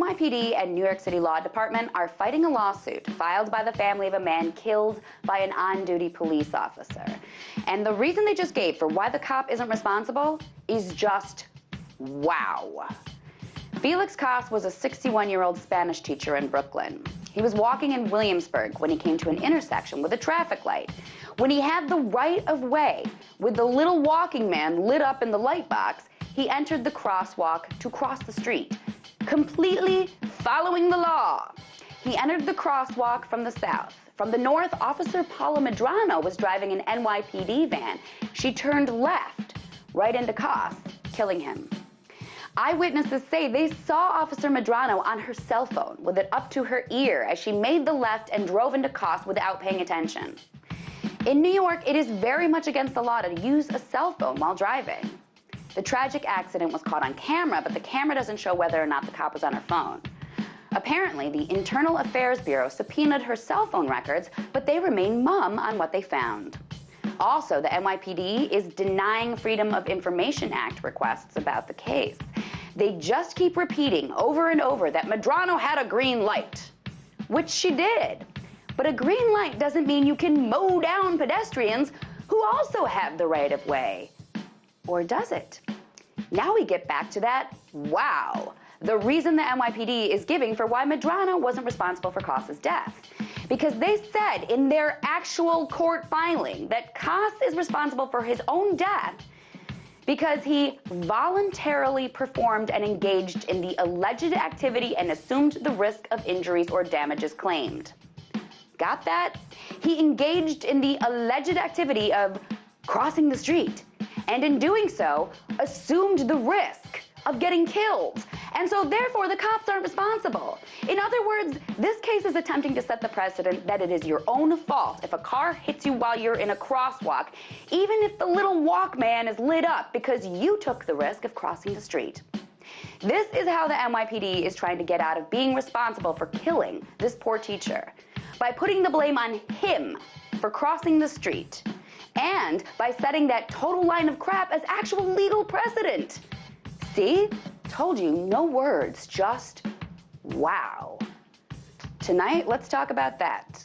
NYPD and New York City Law Department are fighting a lawsuit filed by the family of a man killed by an on-duty police officer. And the reason they just gave for why the cop isn't responsible is just wow. Felix Cos was a 61-year-old Spanish teacher in Brooklyn. He was walking in Williamsburg when he came to an intersection with a traffic light. When he had the right of way, with the little walking man lit up in the light box, he entered the crosswalk to cross the street, completely following the law. He entered the crosswalk from the south. From the north, Officer Paula Medrano was driving an NYPD van. She turned left, right into Cos, killing him. Eyewitnesses say they saw Officer Medrano on her cell phone with it up to her ear as she made the left and drove into Cos without paying attention. In New York, it is very much against the law to use a cell phone while driving. The tragic accident was caught on camera, but the camera doesn't show whether or not the cop was on her phone. Apparently, the Internal Affairs Bureau subpoenaed her cell phone records, but they remain mum on what they found. Also, the NYPD is denying Freedom of Information Act requests about the case. They just keep repeating over and over that Medrano had a green light, which she did. But a green light doesn't mean you can mow down pedestrians who also have the right of way. Or does it? Now we get back to that wow, the reason the NYPD is giving for why Medrano wasn't responsible for Cos's death. Because they said in their actual court filing that Cos is responsible for his own death because he voluntarily performed and engaged in the alleged activity and assumed the risk of injuries or damages claimed. Got that? He engaged in the alleged activity of crossing the street, and in doing so, assumed the risk of getting killed. And so therefore, the cops aren't responsible. In other words, this case is attempting to set the precedent that it is your own fault if a car hits you while you're in a crosswalk, even if the little walkman is lit up because you took the risk of crossing the street. This is how the NYPD is trying to get out of being responsible for killing this poor teacher, by putting the blame on him for crossing the street, and by setting that total line of crap as actual legal precedent. See? Told you, no words, just wow. Tonight, let's talk about that.